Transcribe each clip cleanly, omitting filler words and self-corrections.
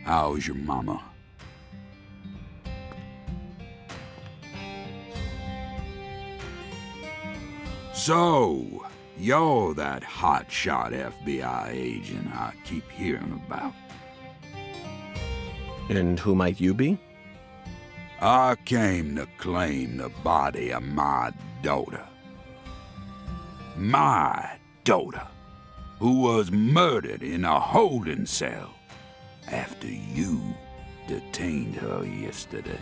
How's your mama? So, you're that hotshot FBI agent I keep hearing about. And who might you be? I came to claim the body of my daughter. My daughter, who was murdered in a holding cell after you detained her yesterday.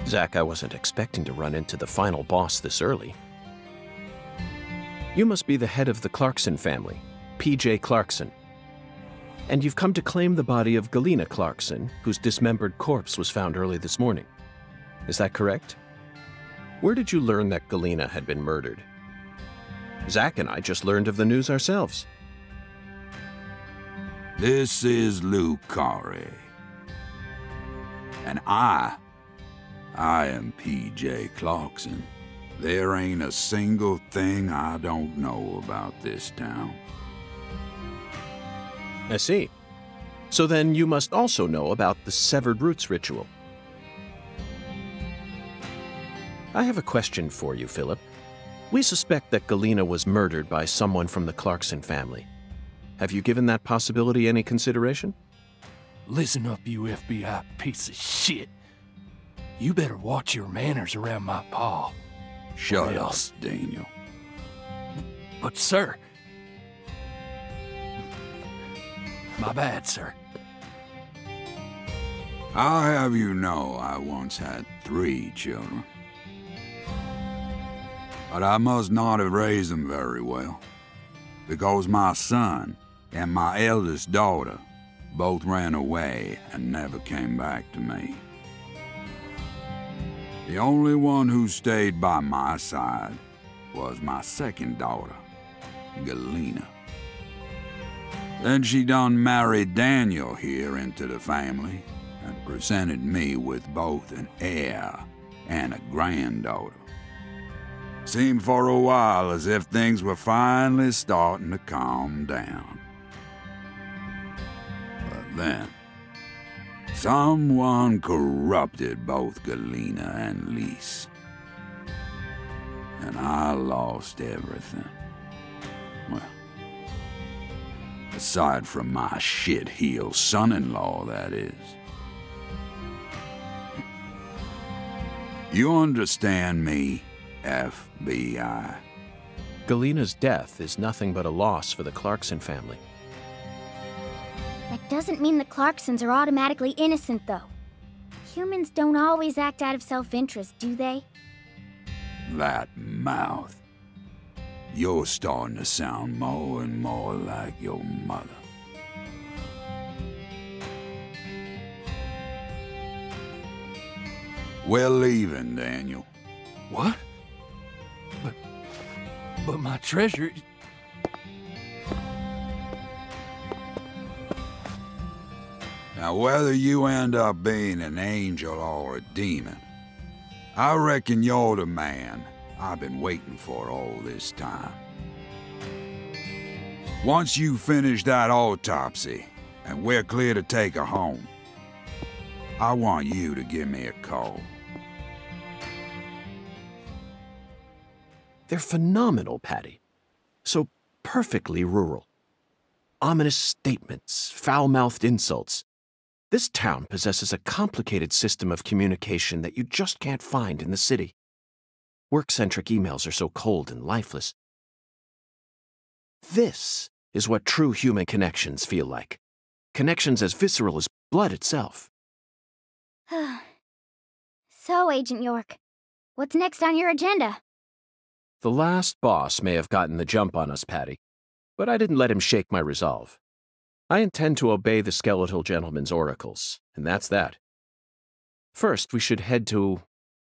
Zach, I wasn't expecting to run into the final boss this early. You must be the head of the Clarkson family, P.J. Clarkson. And you've come to claim the body of Galena Clarkson, whose dismembered corpse was found early this morning. Is that correct? Where did you learn that Galena had been murdered? Zach and I just learned of the news ourselves. This is Lou Corey. And I am P.J. Clarkson. There ain't a single thing I don't know about this town. I see. So then you must also know about the Severed Roots ritual. I have a question for you, Philip. We suspect that Galena was murdered by someone from the Clarkson family. Have you given that possibility any consideration? Listen up, you FBI piece of shit. You better watch your manners around my pa. Shut up, Daniel. But, sir... My bad, sir. I'll have you know I once had 3 children. But I must not have raised them very well, because my son and my eldest daughter both ran away and never came back to me. The only one who stayed by my side was my second daughter, Galena. Then she done married Daniel here into the family and presented me with both an heir and a granddaughter. Seemed for a while as if things were finally starting to calm down. But then, someone corrupted both Galena and Lise. And I lost everything. Well, aside from my shit-heel son-in-law, that is. You understand me, FBI? Galena's death is nothing but a loss for the Clarkson family. That doesn't mean the Clarksons are automatically innocent, though. Humans don't always act out of self-interest, do they? That mouth. You're starting to sound more and more like your mother. We're leaving, Daniel. What? But my treasure... Now, whether you end up being an angel or a demon, I reckon you're the man I've been waiting for all this time. Once you finish that autopsy, and we're clear to take her home, I want you to give me a call. They're phenomenal, Patty. So perfectly rural. Ominous statements, foul-mouthed insults. This town possesses a complicated system of communication that you just can't find in the city. Work-centric emails are so cold and lifeless. This is what true human connections feel like. Connections as visceral as blood itself. So, Agent York, what's next on your agenda? The last boss may have gotten the jump on us, Patty, but I didn't let him shake my resolve. I intend to obey the skeletal gentleman's oracles, and that's that. First, we should head to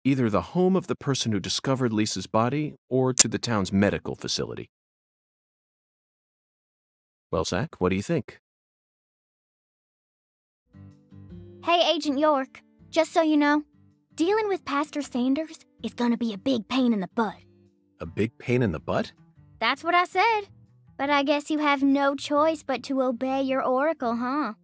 either the home of the person who discovered Lisa's body or to the town's medical facility. Well, Zach, what do you think? Hey, Agent York, just so you know, dealing with Pastor Sanders is gonna be a big pain in the butt. A big pain in the butt? That's what I said. But I guess you have no choice but to obey your oracle, huh?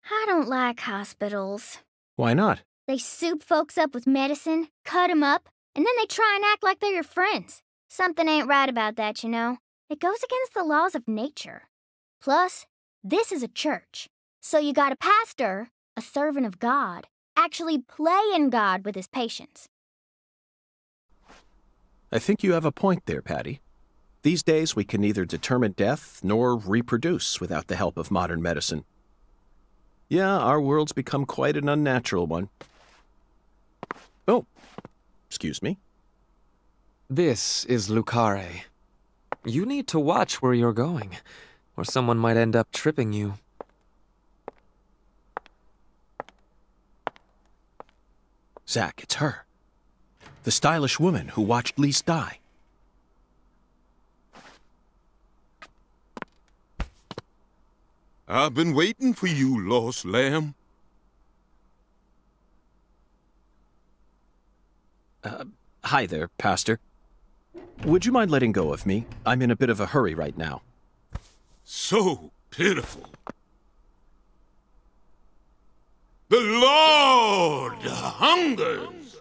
I don't like hospitals. Why not? They soup folks up with medicine, cut 'em up, and then they try and act like they're your friends. Something ain't right about that, you know. It goes against the laws of nature. Plus, this is a church. So you got a pastor, a servant of God, actually playing God with his patients. I think you have a point there, Patty. These days we can neither determine death nor reproduce without the help of modern medicine. Yeah, our world's become quite an unnatural one. Oh, excuse me. This is Lucare. You need to watch where you're going, or someone might end up tripping you. Zach, it's her. The stylish woman who watched Lise die. I've been waiting for you, lost lamb. Hi there, Pastor. Would you mind letting go of me? I'm in a bit of a hurry right now. So pitiful. The Lord hungers.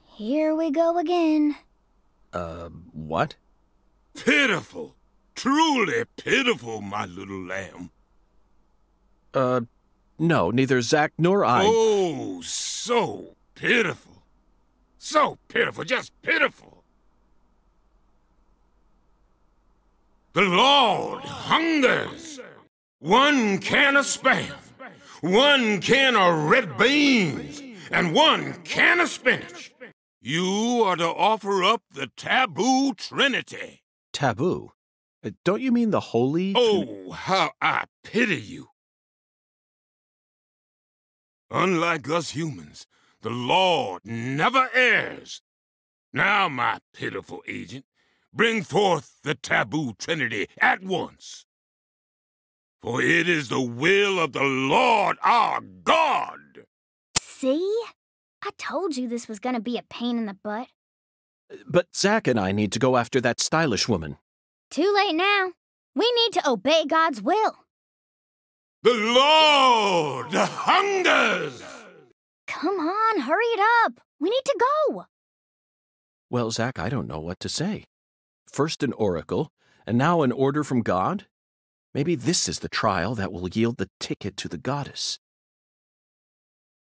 Here we go again. What? Pitiful. Truly pitiful, my little lamb. No, neither Zach nor I... Oh, so pitiful. So pitiful, just pitiful. The Lord hungers. 1 can of Spam, 1 can of red beans, and 1 can of spinach. You are to offer up the taboo trinity. Taboo? Don't you mean the holy... Oh, how I pity you. Unlike us humans, the Lord never errs. Now, my pitiful agent, bring forth the taboo trinity at once. For it is the will of the Lord our God. See? I told you this was gonna be a pain in the butt. But Zach and I need to go after that stylish woman. Too late now. We need to obey God's will. The Lord hungers! Come on, hurry it up. We need to go. Well, Zach, I don't know what to say. First an oracle, and now an order from God? Maybe this is the trial that will yield the ticket to the goddess.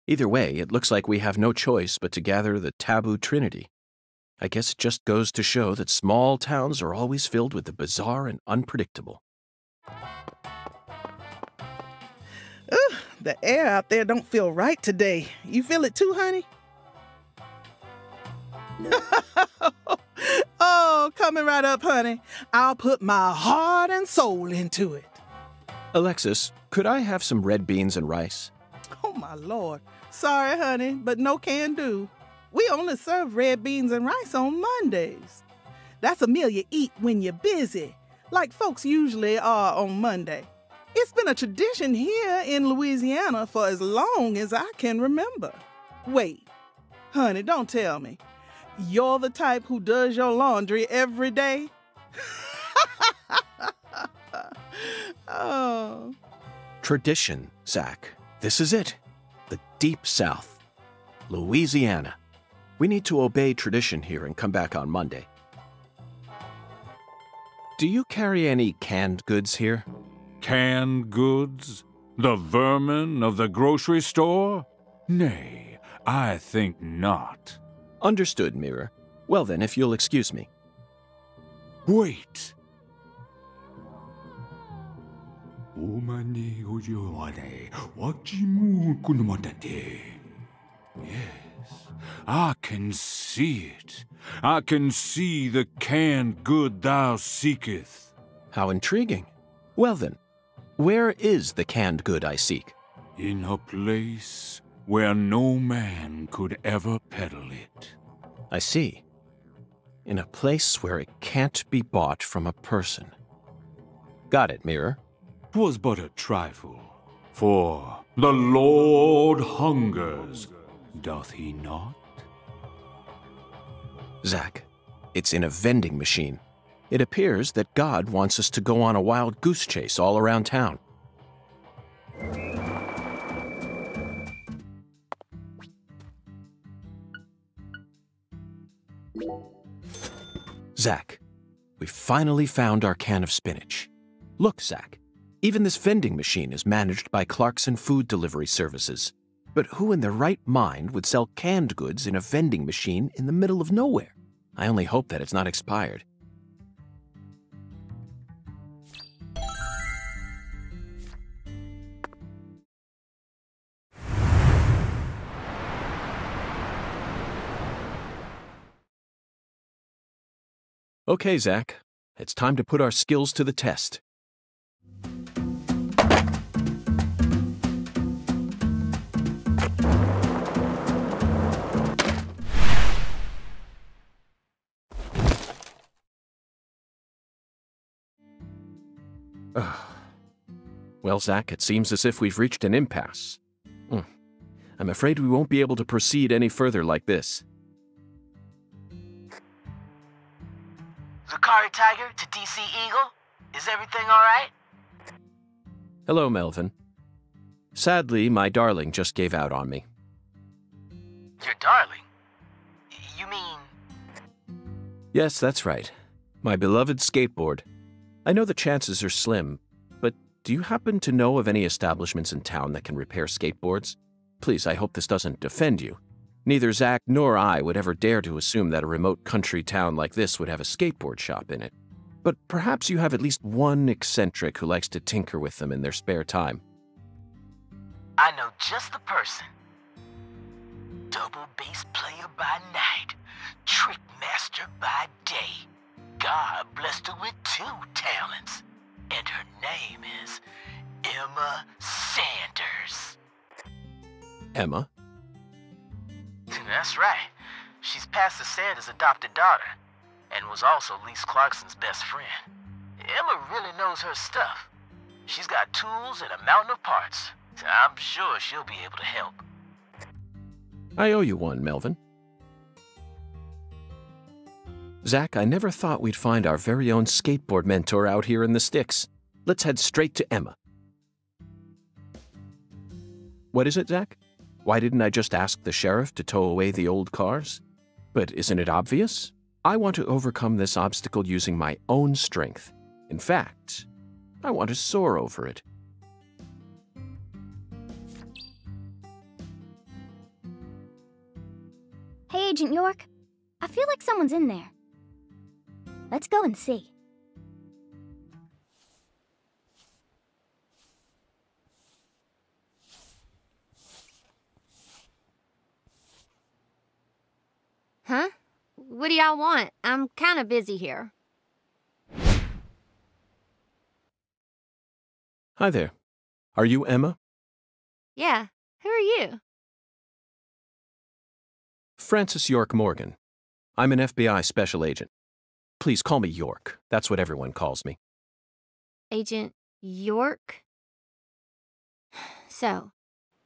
Either way, it looks like we have no choice but to gather the taboo trinity. I guess it just goes to show that small towns are always filled with the bizarre and unpredictable. Ugh, the air out there don't feel right today. You feel it too, honey? Oh, coming right up, honey. I'll put my heart and soul into it. Alexis, could I have some red beans and rice? Oh, my Lord. Sorry, honey, but no can do. We only serve red beans and rice on Mondays. That's a meal you eat when you're busy, like folks usually are on Monday. It's been a tradition here in Louisiana for as long as I can remember. Wait, honey, don't tell me. You're the type who does your laundry every day? Oh. Tradition, Zach. This is it. The Deep South. Louisiana. We need to obey tradition here and come back on Monday. Do you carry any canned goods here? Canned goods? The vermin of the grocery store? Nay, I think not. Understood, Mirror. Well then, if you'll excuse me. Wait. Yes, I can see it. I can see the canned good thou seeketh. How intriguing. Well then, where is the canned good I seek? In a place where no man could ever peddle it. I see. In a place where it can't be bought from a person. Got it, Mirror. 'Twas but a trifle. For the Lord hungers, doth he not? Zack, it's in a vending machine. It appears that God wants us to go on a wild goose chase all around town. Zack, we finally found our can of spinach. Look, Zack, even this vending machine is managed by Clarkson Food Delivery Services. But who in their right mind would sell canned goods in a vending machine in the middle of nowhere? I only hope that it's not expired. Okay, Zack, it's time to put our skills to the test. Well, Zack, it seems as if we've reached an impasse. I'm afraid we won't be able to proceed any further like this. Lucari Tiger to DC Eagle? Is everything alright? Hello, Melvin. Sadly, my darling just gave out on me. Your darling? You mean... Yes, that's right. My beloved skateboard. I know the chances are slim, but do you happen to know of any establishments in town that can repair skateboards? Please, I hope this doesn't offend you. Neither Zack nor I would ever dare to assume that a remote country town like this would have a skateboard shop in it. But perhaps you have at least one eccentric who likes to tinker with them in their spare time. I know just the person. Double bass player by night, trick master by day. God blessed her with 2 talents, and her name is Emma Sanders. Emma? That's right. She's Pastor Sanders' adopted daughter, and was also Lise Clarkson's best friend. Emma really knows her stuff. She's got tools and a mountain of parts, so I'm sure she'll be able to help. I owe you one, Melvin. Zack, I never thought we'd find our very own skateboard mentor out here in the sticks. Let's head straight to Emma. What is it, Zack? Why didn't I just ask the sheriff to tow away the old cars? But isn't it obvious? I want to overcome this obstacle using my own strength. In fact, I want to soar over it. Hey, Agent York. I feel like someone's in there. Let's go and see. Huh? What do y'all want? I'm kind of busy here. Hi there. Are you Emma? Yeah. Who are you? Francis York Morgan. I'm an FBI special agent. Please call me York. That's what everyone calls me. Agent York? So,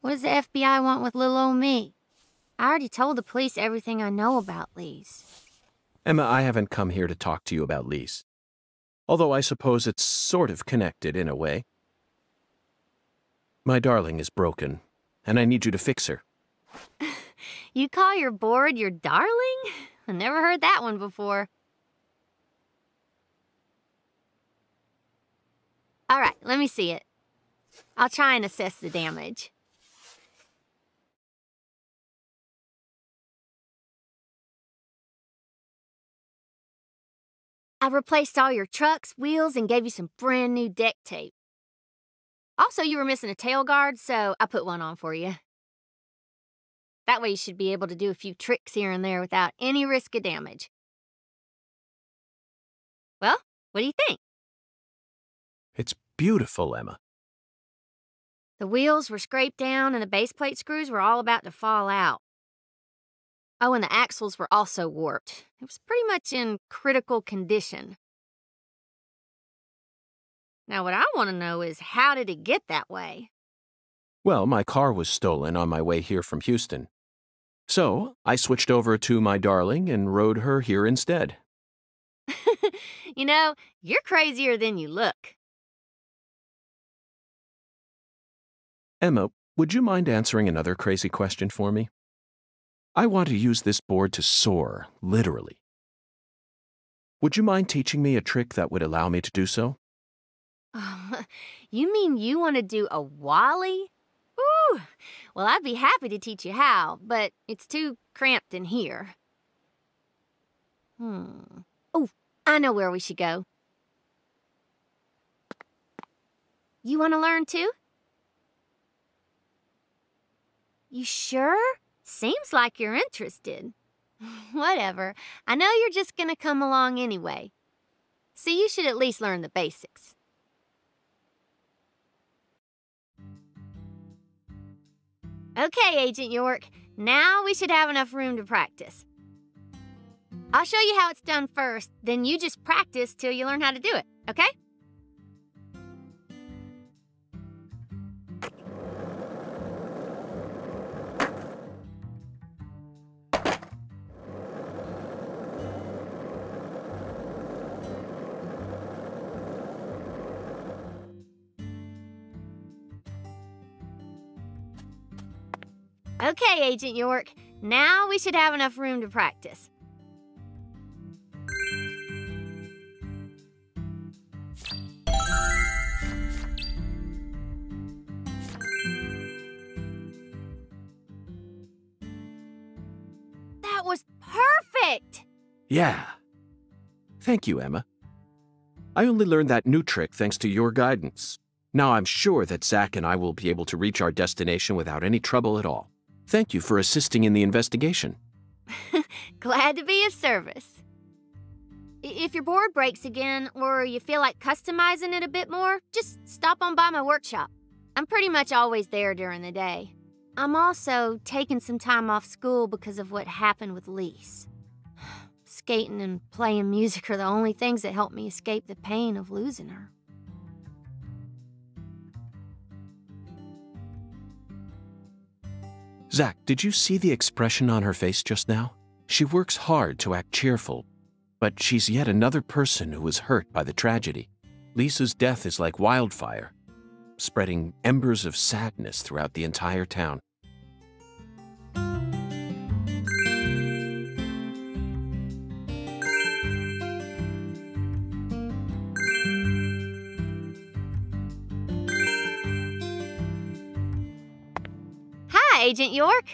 what does the FBI want with little old me? I already told the police everything I know about Lise. Emma, I haven't come here to talk to you about Lise. Although I suppose it's sort of connected in a way. My darling is broken, and I need you to fix her. You call your board your darling? I never heard that one before. All right, let me see it. I'll try and assess the damage. I replaced all your trucks, wheels, and gave you some brand new deck tape. Also, you were missing a tail guard, so I put one on for you. That way you should be able to do a few tricks here and there without any risk of damage. Well, what do you think? It's beautiful, Emma. The wheels were scraped down and the base plate screws were all about to fall out. Oh, and the axles were also warped. It was pretty much in critical condition. Now, what I want to know is, how did it get that way? Well, my car was stolen on my way here from Houston. So, I switched over to my darling and rode her here instead. You know, you're crazier than you look. Emma, would you mind answering another crazy question for me? I want to use this board to soar, literally. Would you mind teaching me a trick that would allow me to do so? You mean you want to do a wally? Ooh, well, I'd be happy to teach you how, but it's too cramped in here. Oh, I know where we should go. You want to learn too? You sure? Seems like you're interested. Whatever. I know you're just gonna come along anyway. So you should at least learn the basics. Okay, Agent York. Now we should have enough room to practice. I'll show you how it's done first, then you just practice till you learn how to do it, okay? Okay, Agent York. Now we should have enough room to practice. That was perfect! Yeah. Thank you, Emma. I only learned that new trick thanks to your guidance. Now I'm sure that Zach and I will be able to reach our destination without any trouble at all. Thank you for assisting in the investigation. Glad to be of service. If your board breaks again, or you feel like customizing it a bit more, just stop on by my workshop. I'm pretty much always there during the day. I'm also taking some time off school because of what happened with Lise. Skating and playing music are the only things that help me escape the pain of losing her. Zach, did you see the expression on her face just now? She works hard to act cheerful, but she's yet another person who was hurt by the tragedy. Lisa's death is like wildfire, spreading embers of sadness throughout the entire town. Hi, Agent York.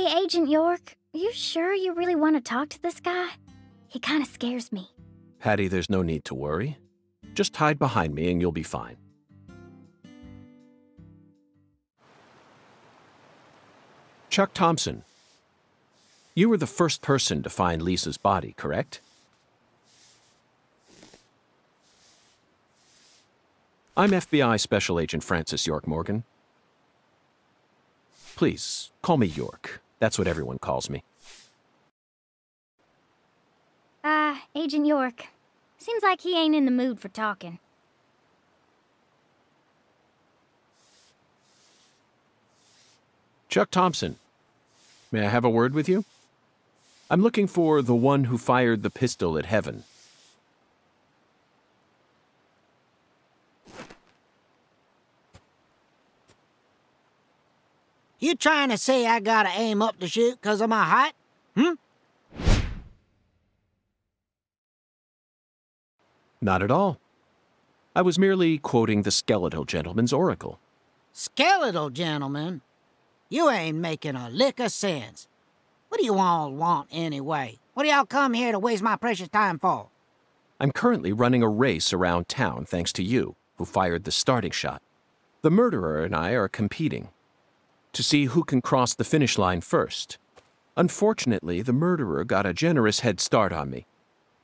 Hey, Agent York, you sure you really want to talk to this guy? He kind of scares me. Patty, there's no need to worry. Just hide behind me and you'll be fine. Chuck Thompson, you were the first person to find Lisa's body, correct? I'm FBI Special Agent Francis York Morgan. Please, call me York. That's what everyone calls me. Agent York. Seems like he ain't in the mood for talking. Chuck Thompson, may I have a word with you? I'm looking for the one who fired the pistol at Heaven. You trying to say I gotta aim up to shoot 'cause of my height? Not at all. I was merely quoting the skeletal gentleman's oracle. Skeletal gentleman? You ain't making a lick of sense. What do you all want anyway? What do y'all come here to waste my precious time for? I'm currently running a race around town thanks to you, who fired the starting shot. The murderer and I are competing to see who can cross the finish line first. Unfortunately, the murderer got a generous head start on me.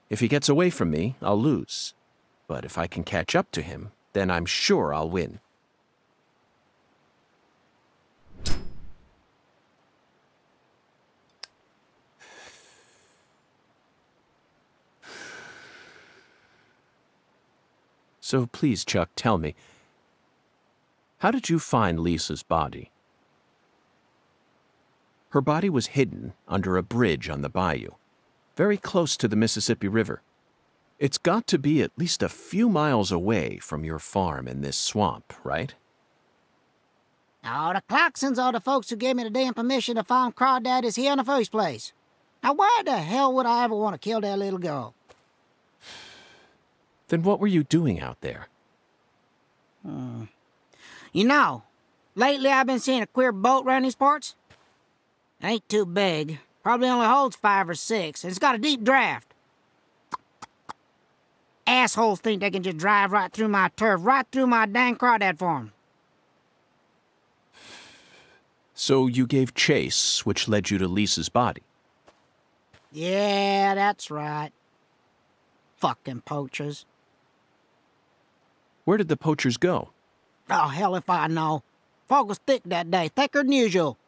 If he gets away from me, I'll lose. But if I can catch up to him, then I'm sure I'll win. So please, Chuck, tell me, how did you find Lisa's body? Her body was hidden under a bridge on the bayou, very close to the Mississippi River. It's got to be at least a few miles away from your farm in this swamp, right? Oh, the Clarksons are the folks who gave me the damn permission to find crawdaddies here in the first place. Now, why the hell would I ever want to kill that little girl? Then what were you doing out there? You know, lately I've been seeing a queer boat around these parts. Ain't too big. Probably only holds 5 or 6, and it's got a deep draft. Assholes think they can just drive right through my turf, right through my dang crawdad farm. So you gave chase, which led you to Lisa's body? Yeah, that's right. Fucking poachers. Where did the poachers go? Oh, hell if I know. Fog was thick that day, thicker than usual.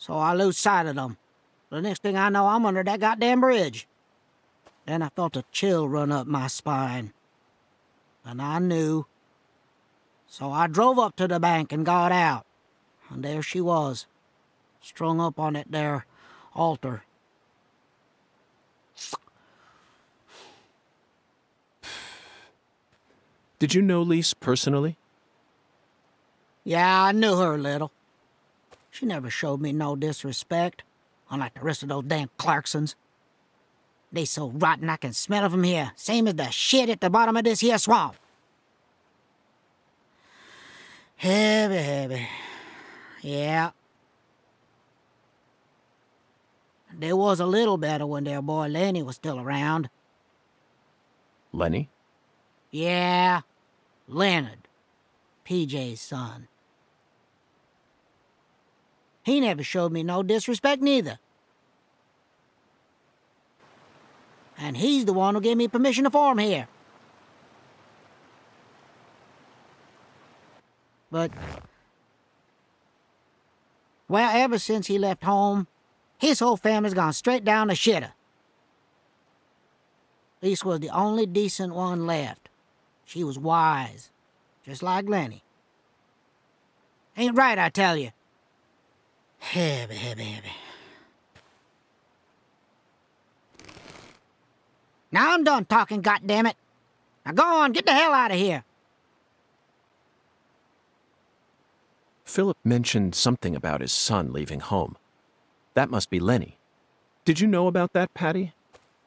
So I lose sight of them. The next thing I know, I'm under that goddamn bridge. Then I felt a chill run up my spine. And I knew. So I drove up to the bank and got out. And there she was, strung up on that there altar. Did you know Lise personally? Yeah, I knew her a little. She never showed me no disrespect, unlike the rest of those damn Clarksons. They so rotten I can smell it from here, same as the shit at the bottom of this here swamp. Heavy, heavy. Yeah. They was a little better when their boy Lenny was still around. Lenny? Yeah, Leonard, PJ's son. He never showed me no disrespect neither. And he's the one who gave me permission to farm here. But, well, ever since he left home, his whole family's gone straight down the shitter. Lisa was the only decent one left. She was wise, just like Lenny. Ain't right, I tell you. Heavy, heavy, heavy. Now I'm done talking, goddammit. Now go on, get the hell out of here. Philip mentioned something about his son leaving home. That must be Lenny. Did you know about that, Patty?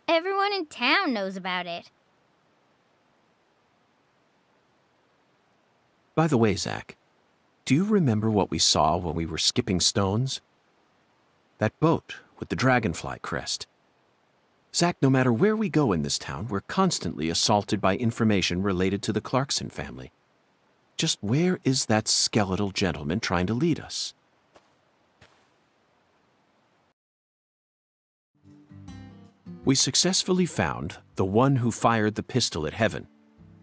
Everyone in town knows about it. By the way, Zach, do you remember what we saw when we were skipping stones? That boat with the dragonfly crest. Zach, no matter where we go in this town, we're constantly assaulted by information related to the Clarkson family. Just where is that skeletal gentleman trying to lead us? We successfully found the one who fired the pistol at Heaven.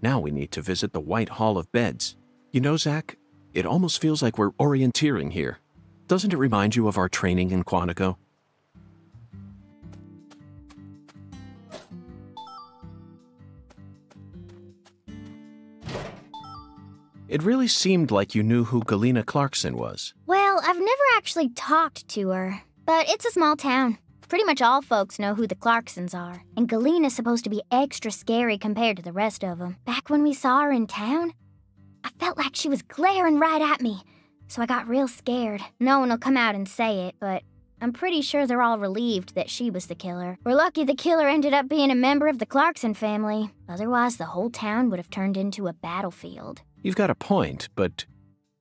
Now we need to visit the White Hall of Beds. You know, Zach, it almost feels like we're orienteering here. Doesn't it remind you of our training in Quantico? It really seemed like you knew who Galena Clarkson was. Well, I've never actually talked to her, but it's a small town. Pretty much all folks know who the Clarksons are, and Galena's supposed to be extra scary compared to the rest of them. Back when we saw her in town, I felt like she was glaring right at me, so I got real scared. No one will come out and say it, but I'm pretty sure they're all relieved that she was the killer. We're lucky the killer ended up being a member of the Clarkson family. Otherwise, the whole town would have turned into a battlefield. You've got a point, but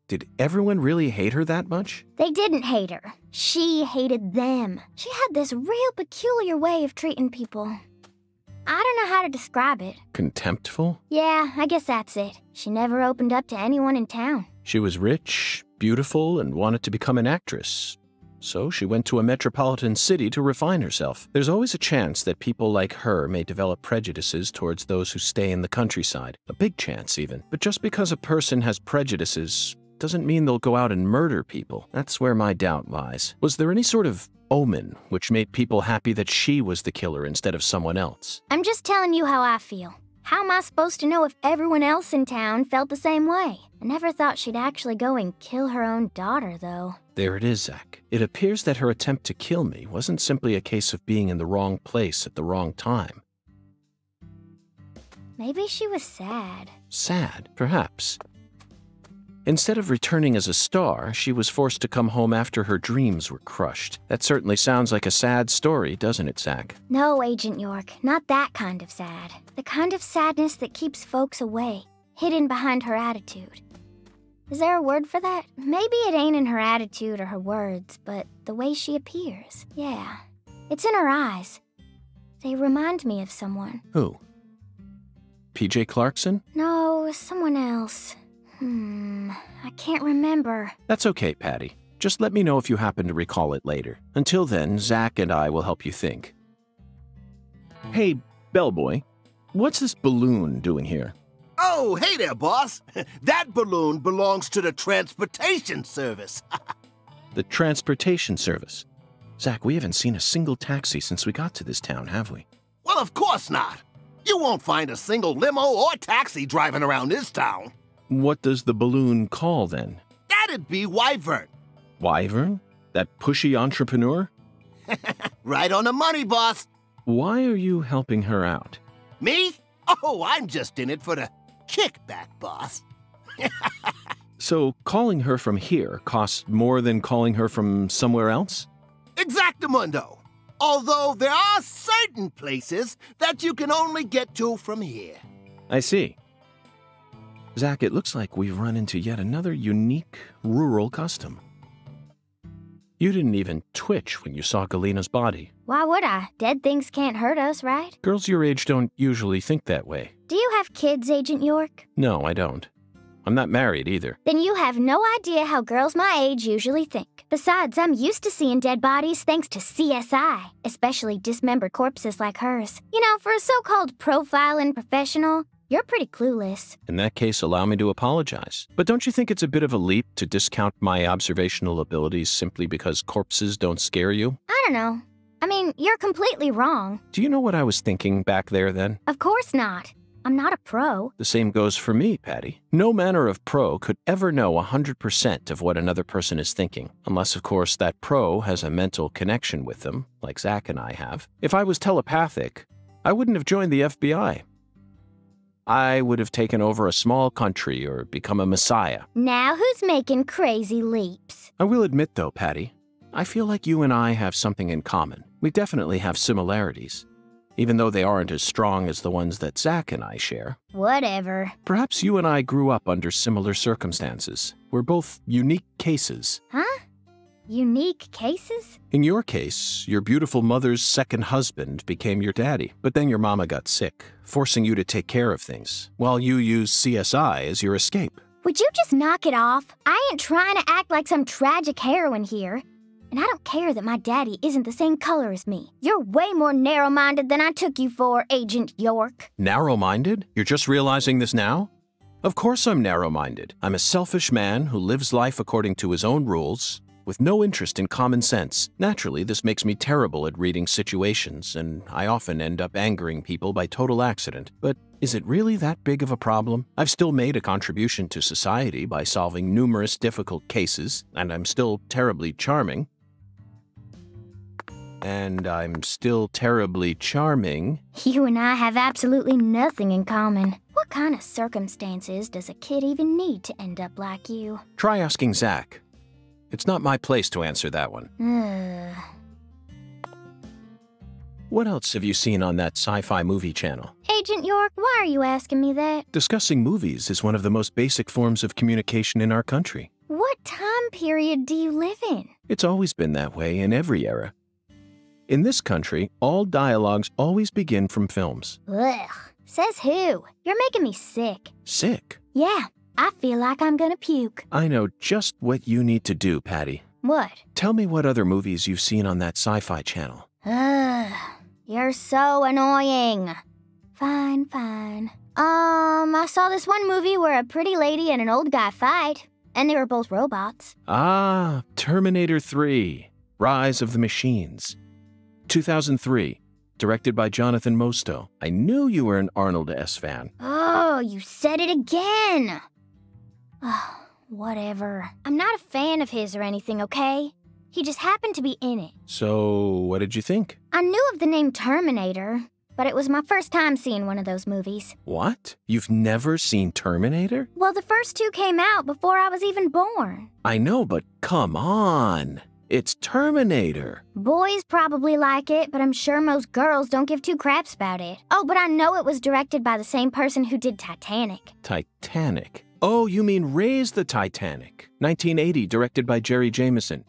did everyone really hate her that much? They didn't hate her. She hated them. She had this real peculiar way of treating people. I don't know how to describe it. Contemptful? Yeah, I guess that's it. She never opened up to anyone in town. She was rich, beautiful, and wanted to become an actress. So she went to a metropolitan city to refine herself. There's always a chance that people like her may develop prejudices towards those who stay in the countryside. A big chance, even. But just because a person has prejudices doesn't mean they'll go out and murder people. That's where my doubt lies. Was there any sort of omen which made people happy that she was the killer instead of someone else? I'm just telling you how I feel. How am I supposed to know if everyone else in town felt the same way? I never thought she'd actually go and kill her own daughter, though. There it is, Zach. It appears that her attempt to kill me wasn't simply a case of being in the wrong place at the wrong time. Maybe she was sad. Sad, perhaps. Instead of returning as a star, she was forced to come home after her dreams were crushed. That certainly sounds like a sad story, doesn't it, Zach? No, Agent York, not that kind of sad. The kind of sadness that keeps folks away, hidden behind her attitude. Is there a word for that? Maybe it ain't in her attitude or her words, but the way she appears. Yeah, it's in her eyes. They remind me of someone. Who? P.J. Clarkson? No, someone else. I can't remember. That's okay, Patty. Just let me know if you happen to recall it later. Until then, Zach and I will help you think. Hey, bellboy, what's this balloon doing here? Oh, hey there, boss. That balloon belongs to the transportation service. The transportation service? Zach, we haven't seen a single taxi since we got to this town, have we? Well, of course not. You won't find a single limo or taxi driving around this town. What does the balloon call, then? That'd be Wyvern. Wyvern? That pushy entrepreneur? Right on the money, boss. Why are you helping her out? Me? Oh, I'm just in it for the kickback, boss. So calling her from here costs more than calling her from somewhere else? Exactamundo. Although there are certain places that you can only get to from here. I see. Zach, it looks like we've run into yet another unique rural custom. You didn't even twitch when you saw Galena's body. Why would I? Dead things can't hurt us, right? Girls your age don't usually think that way. Do you have kids, Agent York? No, I don't. I'm not married either. Then you have no idea how girls my age usually think. Besides, I'm used to seeing dead bodies thanks to CSI, especially dismembered corpses like hers. You know, for a so-called profiling professional, you're pretty clueless. In that case, allow me to apologize. But don't you think it's a bit of a leap to discount my observational abilities simply because corpses don't scare you? I don't know. I mean, you're completely wrong. Do you know what I was thinking back there then? Of course not. I'm not a pro. The same goes for me, Patty. No manner of pro could ever know 100% of what another person is thinking, unless, of course, that pro has a mental connection with them, like Zach and I have. If I was telepathic, I wouldn't have joined the FBI. I would have taken over a small country or become a messiah. Now who's making crazy leaps? I will admit, though, Patty, I feel like you and I have something in common. We definitely have similarities, even though they aren't as strong as the ones that Zach and I share. Whatever. Perhaps you and I grew up under similar circumstances. We're both unique cases. Huh? Unique cases? In your case, your beautiful mother's second husband became your daddy, but then your mama got sick, forcing you to take care of things, while you used CSI as your escape. Would you just knock it off? I ain't trying to act like some tragic heroine here. And I don't care that my daddy isn't the same color as me. You're way more narrow-minded than I took you for, Agent York. Narrow-minded? You're just realizing this now? Of course I'm narrow-minded. I'm a selfish man who lives life according to his own rules, with no interest in common sense. Naturally, this makes me terrible at reading situations, and I often end up angering people by total accident. But is it really that big of a problem? I've still made a contribution to society by solving numerous difficult cases, and I'm still terribly charming. And I'm still terribly charming. You and I have absolutely nothing in common. What kind of circumstances does a kid even need to end up like you? Try asking Zach. It's not my place to answer that one. What else have you seen on that sci-fi movie channel? Agent York, why are you asking me that? Discussing movies is one of the most basic forms of communication in our country. What time period do you live in? It's always been that way in every era. In this country, all dialogues always begin from films. Ugh. Says who? You're making me sick. Sick? Yeah. I feel like I'm gonna puke. I know just what you need to do, Patty. What? Tell me what other movies you've seen on that sci-fi channel. You're so annoying. Fine. I saw this one movie where a pretty lady and an old guy fight, and they were both robots. Ah, Terminator 3, Rise of the Machines. 2003, directed by Jonathan Mostow. I knew you were an Arnold S. fan. Oh, you said it again. Oh, whatever. I'm not a fan of his or anything, okay? He just happened to be in it. So, what did you think? I knew of the name Terminator, but it was my first time seeing one of those movies. What? You've never seen Terminator? Well, the first two came out before I was even born. I know, but come on. It's Terminator. Boys probably like it, but I'm sure most girls don't give two craps about it. Oh, but I know it was directed by the same person who did Titanic. Titanic? Oh, you mean Raise the Titanic. 1980, directed by Jerry Jameson.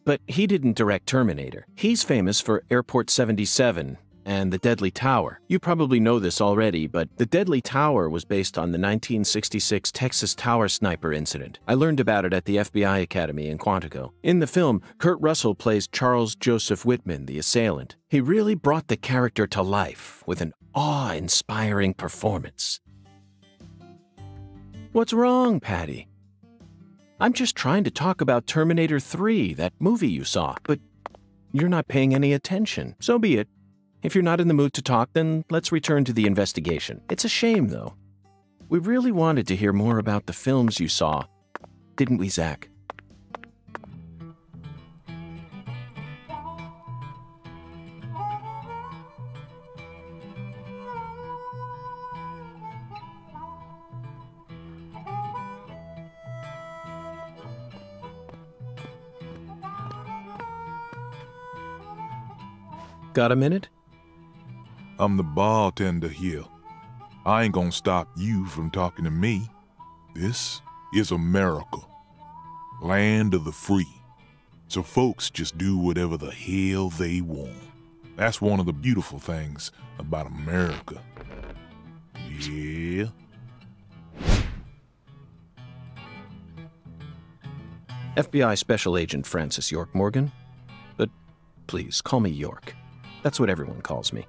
But he didn't direct Terminator. He's famous for Airport 77 and The Deadly Tower. You probably know this already, but The Deadly Tower was based on the 1966 Texas Tower sniper incident. I learned about it at the FBI Academy in Quantico. In the film, Kurt Russell plays Charles Joseph Whitman, the assailant. He really brought the character to life with an awe-inspiring performance. What's wrong, Patty? I'm just trying to talk about Terminator 3, that movie you saw, but you're not paying any attention. So be it. If you're not in the mood to talk, then let's return to the investigation. It's a shame, though. We really wanted to hear more about the films you saw, didn't we, Zach? Got a minute? I'm the bartender here. I ain't gonna stop you from talking to me. This is America, land of the free. So folks just do whatever the hell they want. That's one of the beautiful things about America. Yeah. FBI Special Agent Francis York Morgan. But please, call me York. That's what everyone calls me.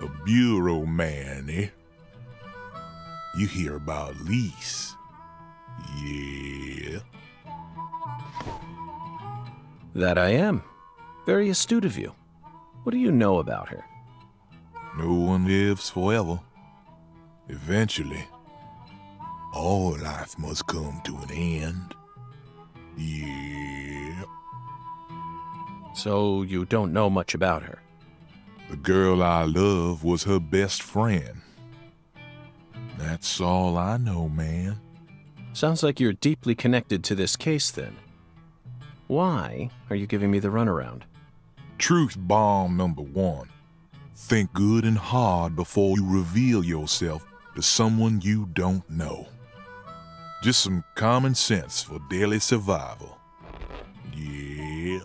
A bureau man, eh? You hear about Lise. Yeah. That I am. Very astute of you. What do you know about her? No one lives forever. Eventually, all life must come to an end. Yeah. So you don't know much about her? The girl I love was her best friend. That's all I know, man. Sounds like you're deeply connected to this case, then. Why are you giving me the runaround? Truth bomb number 1. Think good and hard before you reveal yourself to someone you don't know. Just some common sense for daily survival. Yeah.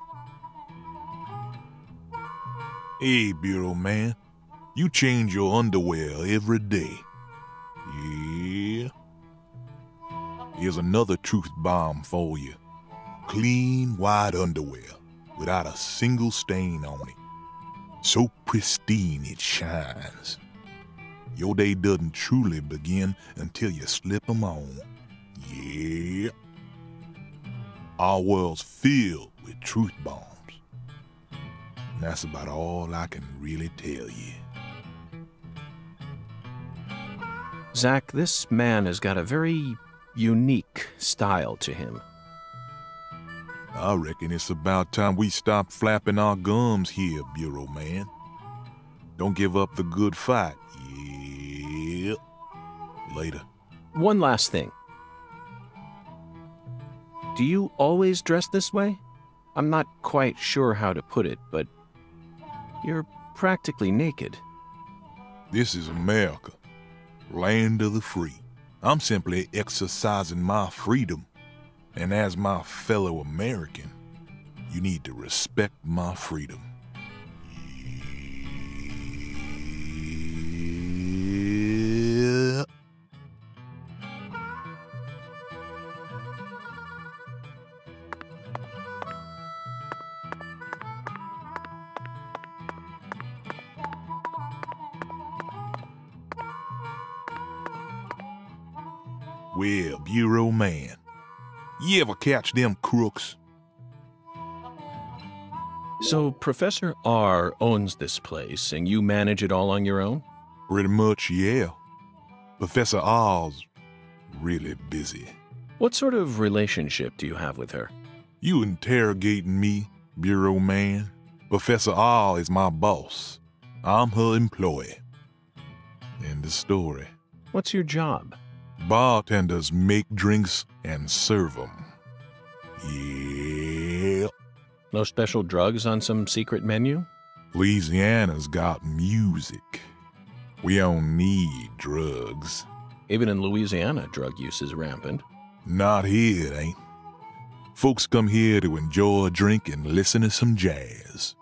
Hey, Bureau man, you change your underwear every day. Yeah. Here's another truth bomb for you. Clean, white underwear, without a single stain on it. So pristine it shines. Your day doesn't truly begin until you slip 'em on. Yeah. Our world's filled with truth bombs. And that's about all I can really tell you. Zach, this man has got a very unique style to him. I reckon it's about time we stop flapping our gums here, Bureau man. Don't give up the good fight. Yeah. Later. One last thing. Do you always dress this way? I'm not quite sure how to put it, but you're practically naked. This is America, land of the free. I'm simply exercising my freedom. And as my fellow American, you need to respect my freedom. Yeah. Well, Bureau man, you ever catch them crooks? So Professor R owns this place, and you manage it all on your own? Pretty much, yeah. Professor R's really busy. What sort of relationship do you have with her? You interrogating me, Bureau man? Professor R is my boss. I'm her employee. End of story. What's your job? Bartenders make drinks and serve them. Yeah. No special drugs on some secret menu? Louisiana's got music. We don't need drugs. Even in Louisiana, drug use is rampant. Not here, it ain't. Folks come here to enjoy a drink and listen to some jazz.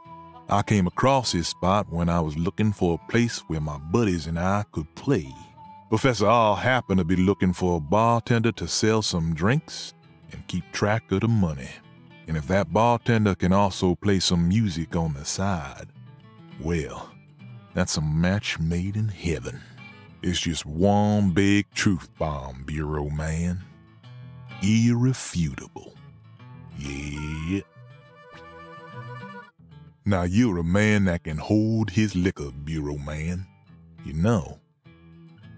I came across this spot when I was looking for a place where my buddies and I could play. Professor R happened to be looking for a bartender to sell some drinks and keep track of the money. And if that bartender can also play some music on the side, well, that's a match made in heaven. It's just one big truth bomb, Bureau man. Irrefutable. Yeah. Now you're a man that can hold his liquor, Bureau man. You know,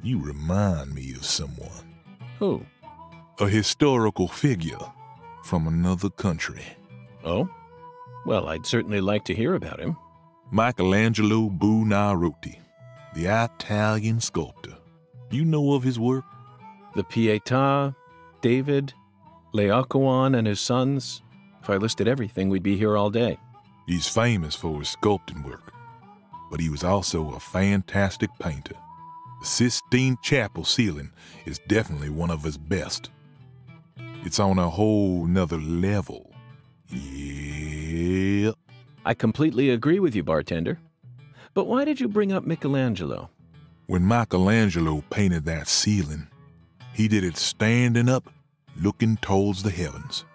you remind me of someone. Who? A historical figure from another country. Oh? Well, I'd certainly like to hear about him. Michelangelo Buonarroti, the Italian sculptor. You know of his work? The Pietà, David, Laocoon and his sons. If I listed everything, we'd be here all day. He's famous for his sculpting work, but he was also a fantastic painter. The Sistine Chapel ceiling is definitely one of his best. It's on a whole nother level. Yeah. I completely agree with you, bartender. But why did you bring up Michelangelo? When Michelangelo painted that ceiling, he did it standing up, looking towards the heavens.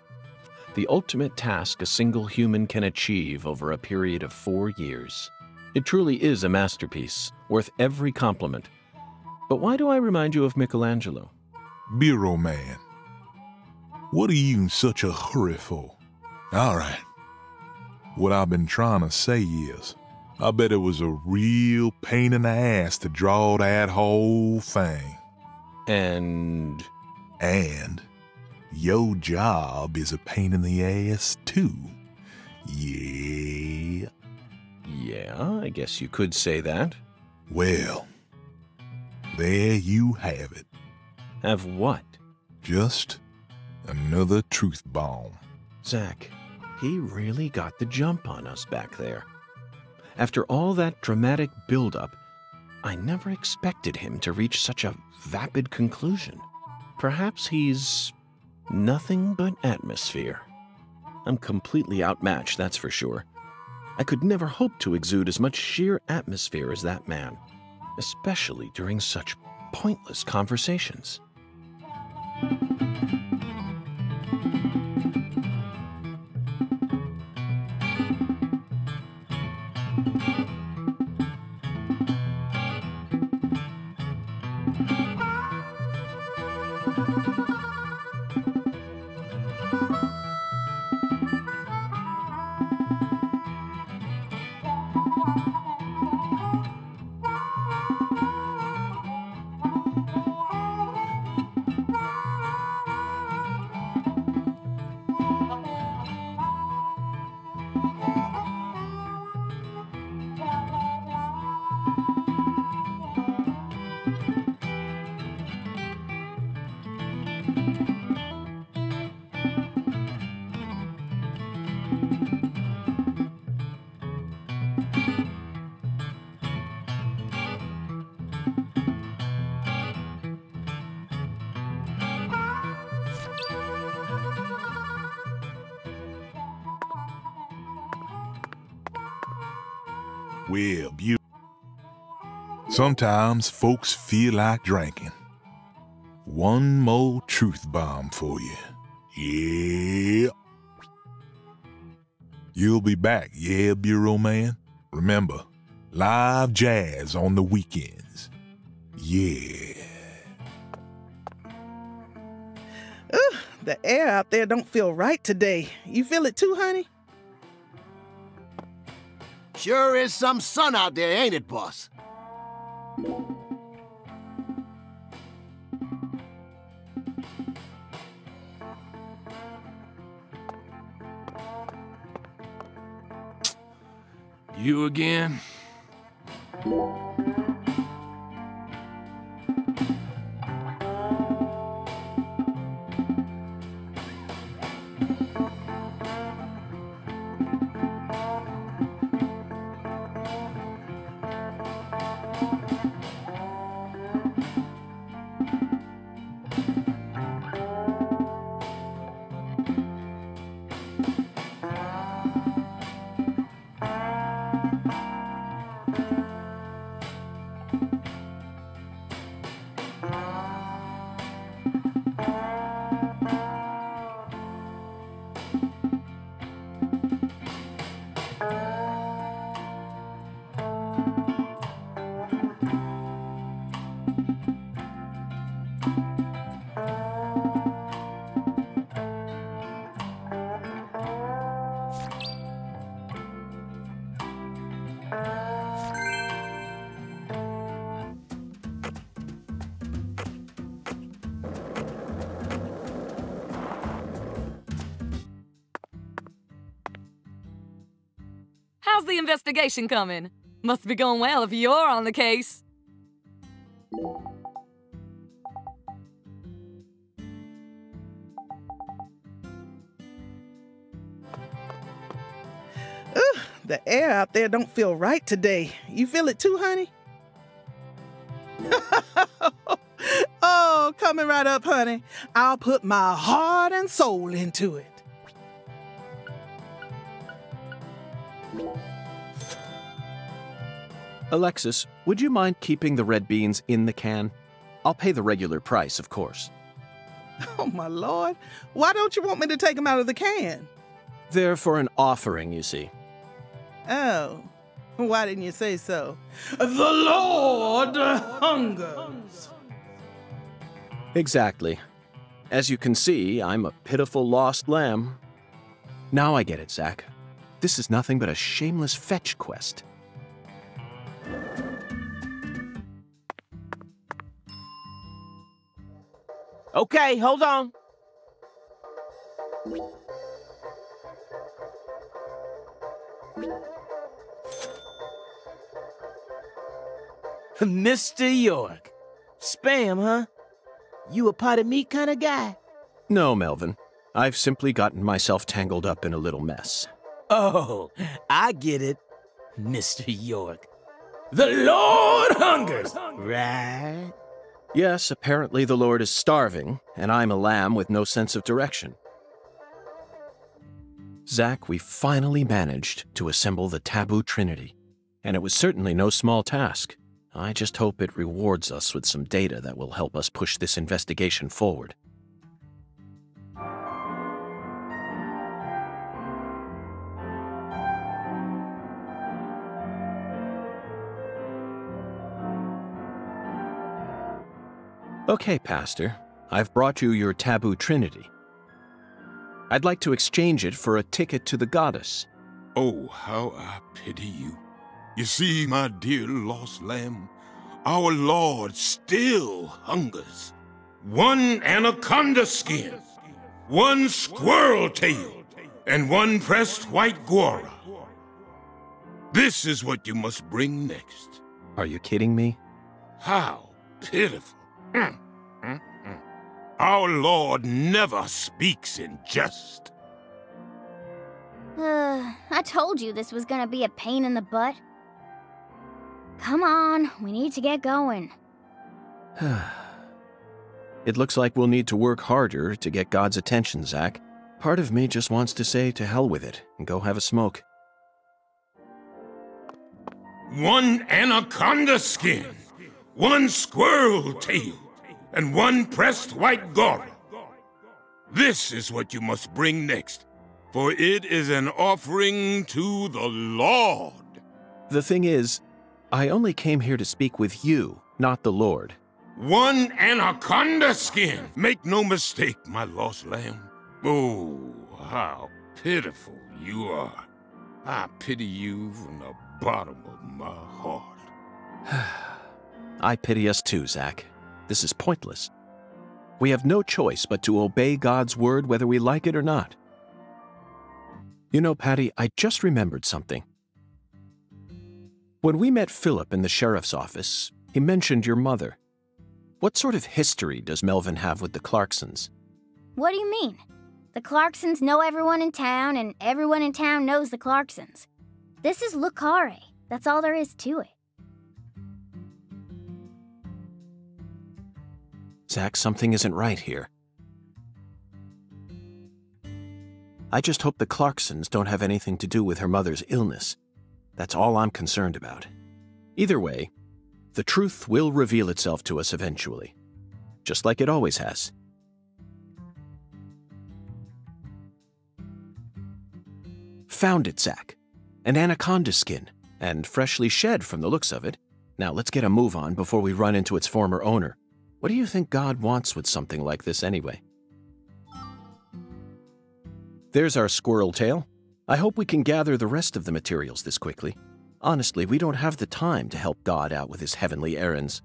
The ultimate task a single human can achieve over a period of 4 years. It truly is a masterpiece, worth every compliment. But why do I remind you of Michelangelo? Bureau man, what are you in such a hurry for? All right. What I've been trying to say is, I bet it was a real pain in the ass to draw that whole thing. And your job is a pain in the ass too. Yeah. Yeah, I guess you could say that. Well, there you have it. Have what? Just another truth bomb. Zach, he really got the jump on us back there. After all that dramatic build-up, I never expected him to reach such a vapid conclusion. Perhaps he's nothing but atmosphere. I'm completely outmatched, that's for sure. I could never hope to exude as much sheer atmosphere as that man, especially during such pointless conversations. Well, sometimes folks feel like drinking. One more truth bomb for you. Yeah. You'll be back, yeah, Bureau Man? Remember, live jazz on the weekends. Yeah. Ugh, the air out there don't feel right today. You feel it too, honey? Sure is some sun out there, ain't it, boss? You again? How's the investigation coming? Must be going well if you're on the case. Ugh, the air out there don't feel right today. You feel it too, honey? Oh, coming right up, honey. I'll put my heart and soul into it. Alexis, would you mind keeping the red beans in the can? I'll pay the regular price, of course. Oh, my Lord. Why don't you want me to take them out of the can? They're for an offering, you see. Oh, why didn't you say so? The Lord hungers. Exactly. As you can see, I'm a pitiful lost lamb. Now I get it, Zach. This is nothing but a shameless fetch quest. Okay, hold on. Mr. York. Spam, huh? You a pot of meat kind of guy? No, Melvin. I've simply gotten myself tangled up in a little mess. Oh, I get it, Mr. York. The Lord hungers, right? Yes, apparently the Lord is starving, and I'm a lamb with no sense of direction. Zach, we finally managed to assemble the Taboo Trinity, and it was certainly no small task. I just hope it rewards us with some data that will help us push this investigation forward. Okay, Pastor, I've brought you your Taboo Trinity. I'd like to exchange it for a ticket to the goddess. Oh, how I pity you. You see, my dear lost lamb, our Lord still hungers. One anaconda skin, one squirrel tail, and one pressed white guara. This is what you must bring next. Are you kidding me? How pitiful. Our Lord never speaks in jest. I told you this was gonna be a pain in the butt. Come on, we need to get going. It looks like we'll need to work harder to get God's attention, Zach. Part of me just wants to say to hell with it and go have a smoke. One anaconda skin, one squirrel tail, and one pressed white guara. This is what you must bring next, for it is an offering to the Lord. The thing is, I only came here to speak with you, not the Lord. One anaconda skin. Make no mistake, my lost lamb. Oh, how pitiful you are. I pity you from the bottom of my heart. I pity us too, Zach. This is pointless. We have no choice but to obey God's word whether we like it or not. You know, Patty, I just remembered something. When we met Philip in the sheriff's office, he mentioned your mother. What sort of history does Melvin have with the Clarksons? What do you mean? The Clarksons know everyone in town, and everyone in town knows the Clarksons. This is Lucare. That's all there is to it. Zach, something isn't right here. I just hope the Clarksons don't have anything to do with her mother's illness. That's all I'm concerned about. Either way, the truth will reveal itself to us eventually, just like it always has. Found it, Zach. An anaconda skin, and freshly shed from the looks of it. Now let's get a move on before we run into its former owner. What do you think God wants with something like this anyway? There's our squirrel tail. I hope we can gather the rest of the materials this quickly. Honestly, we don't have the time to help God out with his heavenly errands.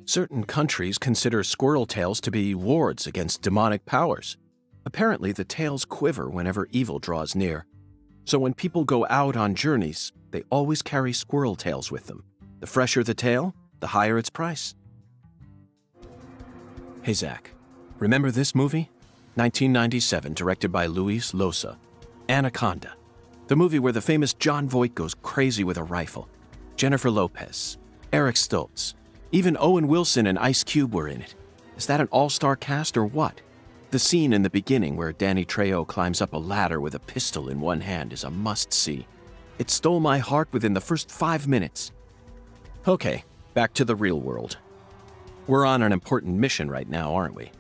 Certain countries consider squirrel tails to be wards against demonic powers. Apparently, the tails quiver whenever evil draws near. So when people go out on journeys, they always carry squirrel tails with them. The fresher the tail, the higher its price. Hey, Zach, remember this movie? 1997, directed by Luis Loza. Anaconda. The movie where the famous John Voight goes crazy with a rifle. Jennifer Lopez, Eric Stoltz, even Owen Wilson and Ice Cube were in it. Is that an all-star cast or what? The scene in the beginning where Danny Trejo climbs up a ladder with a pistol in one hand is a must-see. It stole my heart within the first 5 minutes. Okay, back to the real world. We're on an important mission right now, aren't we?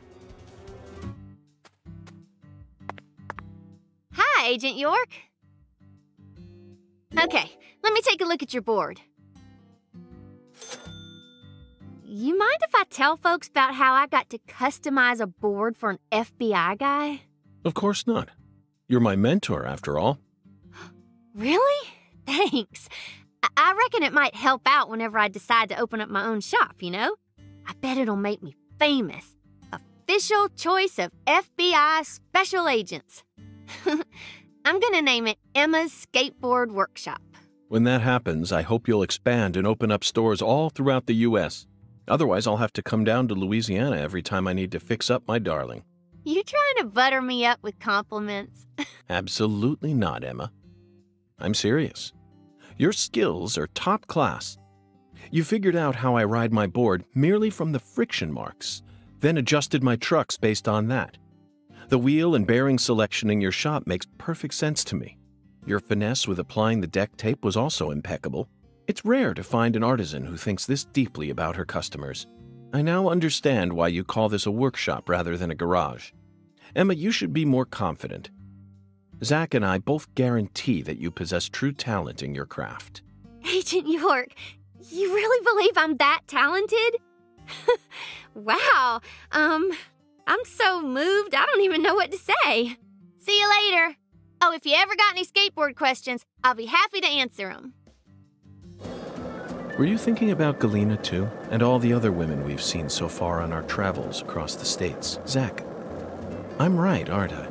Hi, Agent York. Okay, let me take a look at your board. You mind if I tell folks about how I got to customize a board for an FBI guy? Of course not. You're my mentor, after all. Really? Thanks. I reckon it might help out whenever I decide to open up my own shop, you know? I bet it'll make me famous. Official choice of FBI special agents. I'm gonna name it Emma's Skateboard Workshop. When that happens, I hope you'll expand and open up stores all throughout the U.S. Otherwise, I'll have to come down to Louisiana every time I need to fix up my darling. You trying to butter me up with compliments? Absolutely not, Emma. I'm serious. Your skills are top class. You figured out how I ride my board merely from the friction marks, then adjusted my trucks based on that. The wheel and bearing selection in your shop makes perfect sense to me. Your finesse with applying the deck tape was also impeccable. It's rare to find an artisan who thinks this deeply about her customers. I now understand why you call this a workshop rather than a garage. Emma, you should be more confident. Zach and I both guarantee that you possess true talent in your craft. Agent York, you really believe I'm that talented? Wow, I'm so moved I don't even know what to say. See you later. Oh, if you ever got any skateboard questions, I'll be happy to answer them. Were you thinking about Galena too, and all the other women we've seen so far on our travels across the states? Zach, I'm right, aren't I?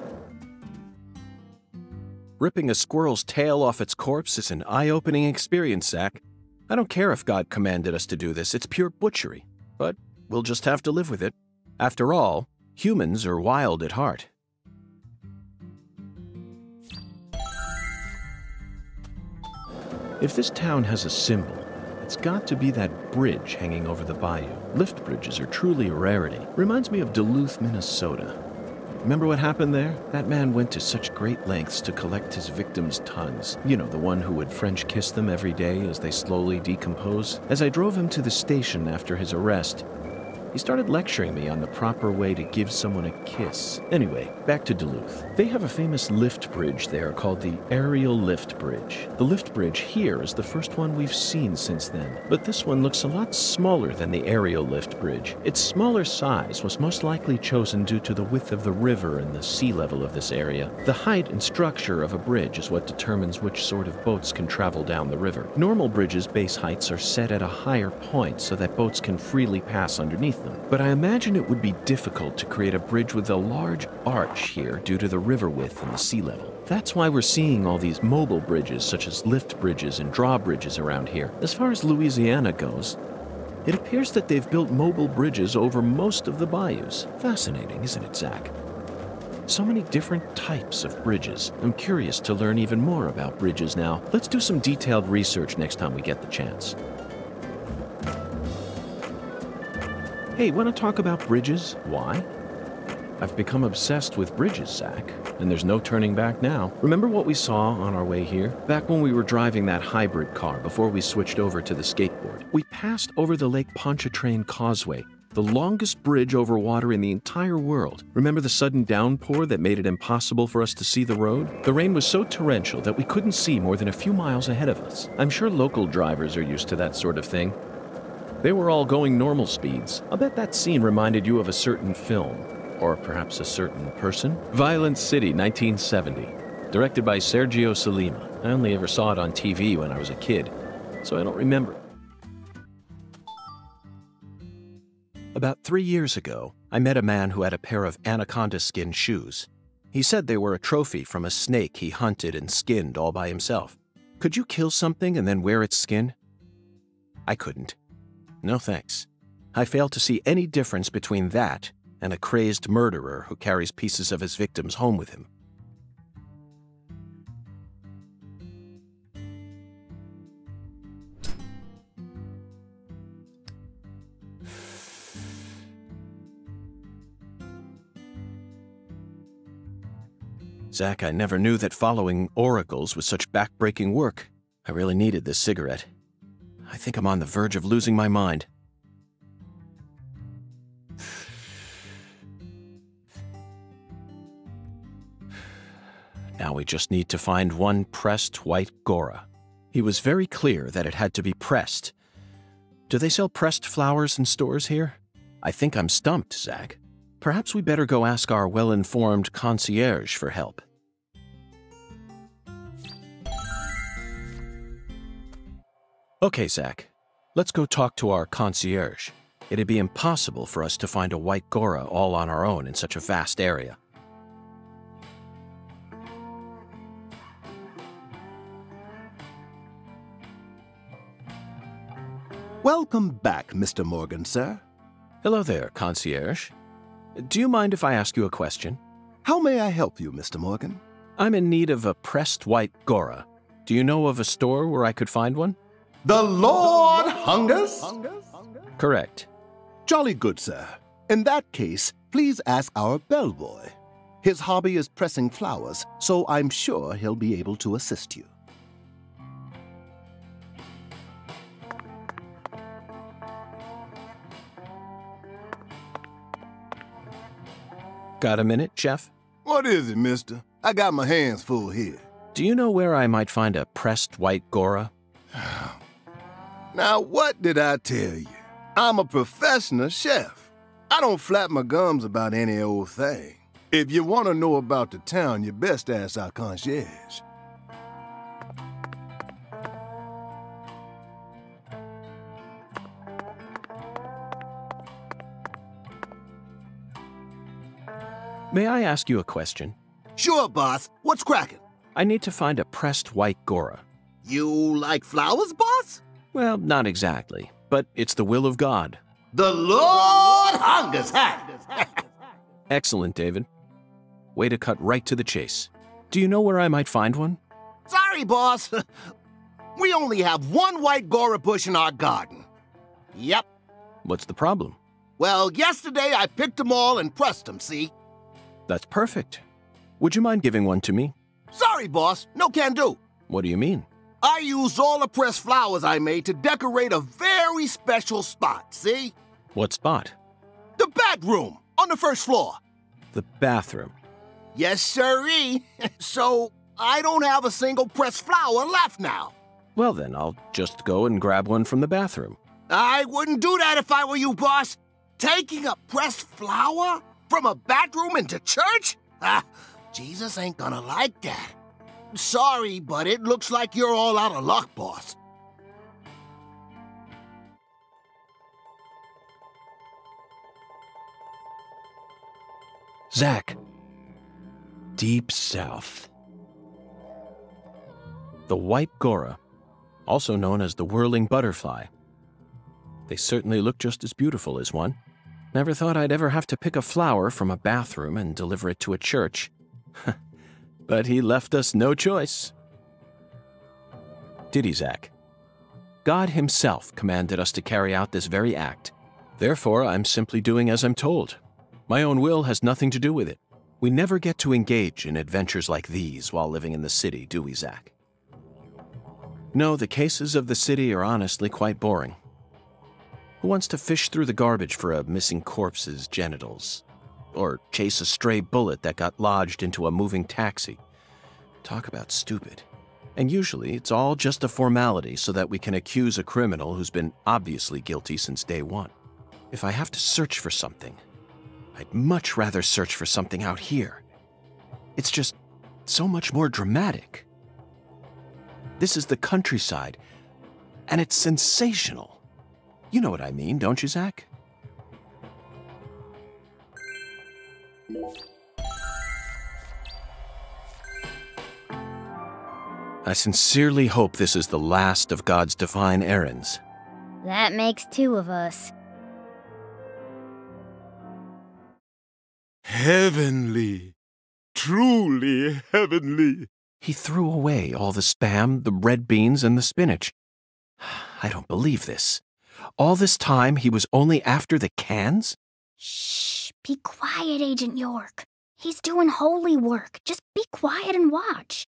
Ripping a squirrel's tail off its corpse is an eye-opening experience, Zach. I don't care if God commanded us to do this, it's pure butchery. But we'll just have to live with it. After all, humans are wild at heart. If this town has a symbol, it's got to be that bridge hanging over the bayou. Lift bridges are truly a rarity. Reminds me of Duluth, Minnesota. Remember what happened there? That man went to such great lengths to collect his victims' tongues. You know, the one who would French kiss them every day as they slowly decompose. As I drove him to the station after his arrest, he started lecturing me on the proper way to give someone a kiss. Anyway, back to Duluth. They have a famous lift bridge there called the Aerial Lift Bridge. The lift bridge here is the first one we've seen since then, but this one looks a lot smaller than the Aerial Lift Bridge. Its smaller size was most likely chosen due to the width of the river and the sea level of this area. The height and structure of a bridge is what determines which sort of boats can travel down the river. Normal bridges' base heights are set at a higher point so that boats can freely pass underneath them. But I imagine it would be difficult to create a bridge with a large arch here due to the river width and the sea level. That's why we're seeing all these mobile bridges such as lift bridges and drawbridges around here. As far as Louisiana goes, it appears that they've built mobile bridges over most of the bayous. Fascinating, isn't it, Zach? So many different types of bridges. I'm curious to learn even more about bridges now. Let's do some detailed research next time we get the chance. Hey, want to talk about bridges? Why? I've become obsessed with bridges, Zach, and there's no turning back now. Remember what we saw on our way here? Back when we were driving that hybrid car before we switched over to the skateboard. We passed over the Lake Pontchartrain Causeway, the longest bridge over water in the entire world. Remember the sudden downpour that made it impossible for us to see the road? The rain was so torrential that we couldn't see more than a few miles ahead of us. I'm sure local drivers are used to that sort of thing. They were all going normal speeds. I'll bet that scene reminded you of a certain film, or perhaps a certain person. Violent City, 1970, directed by Sergio Solima. I only ever saw it on TV when I was a kid, so I don't remember. About 3 years ago, I met a man who had a pair of anaconda skin shoes. He said they were a trophy from a snake he hunted and skinned all by himself. Could you kill something and then wear its skin? I couldn't. No thanks. I fail to see any difference between that and a crazed murderer who carries pieces of his victims home with him. Zach, I never knew that following oracles was such back-breaking work. I really needed this cigarette. I think I'm on the verge of losing my mind. Now we just need to find one pressed white Gora. He was very clear that it had to be pressed. Do they sell pressed flowers in stores here? I think I'm stumped, Zach. Perhaps we better go ask our well-informed concierge for help. Okay, Zach. Let's go talk to our concierge. It'd be impossible for us to find a white Gora all on our own in such a vast area. Welcome back, Mr. Morgan, sir. Hello there, concierge. Do you mind if I ask you a question? How may I help you, Mr. Morgan? I'm in need of a pressed white Gora. Do you know of a store where I could find one? The Lord hungers? Correct. Jolly good, sir. In that case, please ask our bellboy. His hobby is pressing flowers, so I'm sure he'll be able to assist you. Got a minute, Chef? What is it, mister? I got my hands full here. Do you know where I might find a pressed white Gora? Now, what did I tell you? I'm a professional chef. I don't flap my gums about any old thing. If you want to know about the town, you best ask our concierge. May I ask you a question? Sure, boss. What's cracking? I need to find a pressed white Gora. You like flowers, boss? Well, not exactly, but it's the will of God. The Lord hungers, huh? Excellent, David. Way to cut right to the chase. Do you know where I might find one? Sorry, boss. We only have one white Gora bush in our garden. Yep. What's the problem? Well, yesterday I picked them all and pressed them, see? That's perfect. Would you mind giving one to me? Sorry, boss. No can do. What do you mean? I used all the pressed flowers I made to decorate a very special spot, see? What spot? The bedroom on the first floor. The bathroom. Yes, sirree. So I don't have a single pressed flower left now. Well, then I'll just go and grab one from the bathroom. I wouldn't do that if I were you, boss. Taking a pressed flower from a bathroom into church? Jesus ain't gonna like that. Sorry, but it looks like you're all out of luck, boss. Zach. Deep South. The white Gora, also known as the whirling butterfly. They certainly look just as beautiful as one. Never thought I'd ever have to pick a flower from a bathroom and deliver it to a church. But he left us no choice. Did he, Zach? God himself commanded us to carry out this very act. Therefore, I'm simply doing as I'm told. My own will has nothing to do with it. We never get to engage in adventures like these while living in the city, do we, Zach? No, the cases of the city are honestly quite boring. Who wants to fish through the garbage for a missing corpse's genitals? Or chase a stray bullet that got lodged into a moving taxi? Talk about stupid. And usually, it's all just a formality so that we can accuse a criminal who's been obviously guilty since day one. If I have to search for something, I'd much rather search for something out here. It's just so much more dramatic. This is the countryside, and it's sensational. You know what I mean, don't you, Zach? I sincerely hope this is the last of God's divine errands. That makes two of us. Heavenly. Truly heavenly. He threw away all the Spam, the red beans, and the spinach. I don't believe this. All this time, he was only after the cans? Shh, be quiet, Agent York. He's doing holy work. Just be quiet and watch.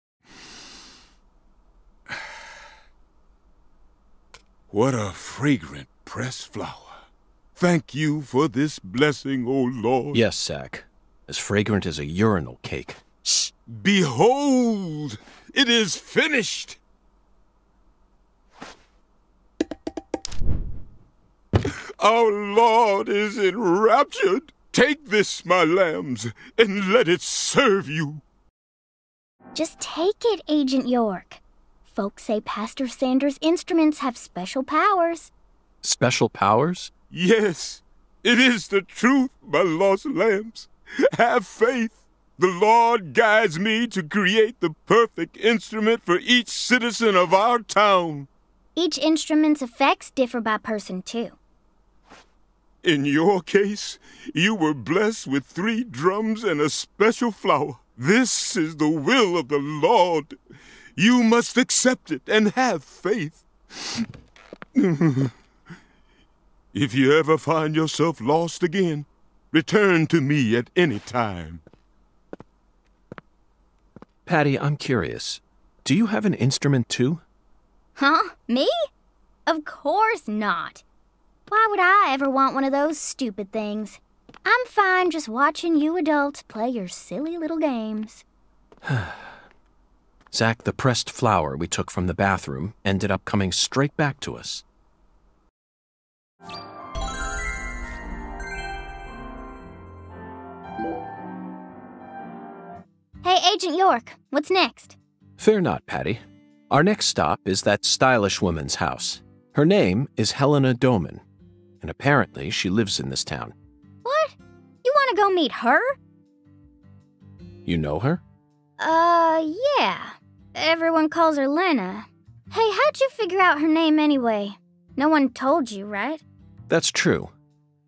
What a fragrant pressed flower. Thank you for this blessing, O Lord. Yes, Zach. As fragrant as a urinal cake. Shh! Behold! It is finished! Our Lord is enraptured. Take this, my lambs, and let it serve you. Just take it, Agent York. Folks say Pastor Sanders' instruments have special powers. Special powers? Yes, it is the truth, my lost lambs. Have faith. The Lord guides me to create the perfect instrument for each citizen of our town. Each instrument's effects differ by person, too. In your case, you were blessed with 3 drums and a special flower. This is the will of the Lord. You must accept it and have faith. If you ever find yourself lost again, return to me at any time. Patty, I'm curious. Do you have an instrument too? Huh? Me? Of course not. Why would I ever want one of those stupid things? I'm fine just watching you adults play your silly little games. Zach, the pressed flower we took from the bathroom ended up coming straight back to us. Hey, Agent York, what's next? Fear not, Patty. Our next stop is that stylish woman's house. Her name is Helena Doman, and apparently she lives in this town. What? You want to go meet her? You know her? Yeah. Everyone calls her Lena. Hey, how'd you figure out her name anyway? No one told you, right? That's true.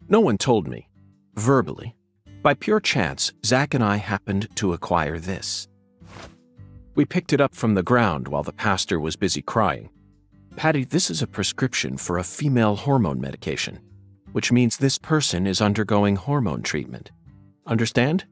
No one told me. Verbally. By pure chance, Zach and I happened to acquire this. We picked it up from the ground while the pastor was busy crying. Patty, this is a prescription for a female hormone medication, which means this person is undergoing hormone treatment. Understand?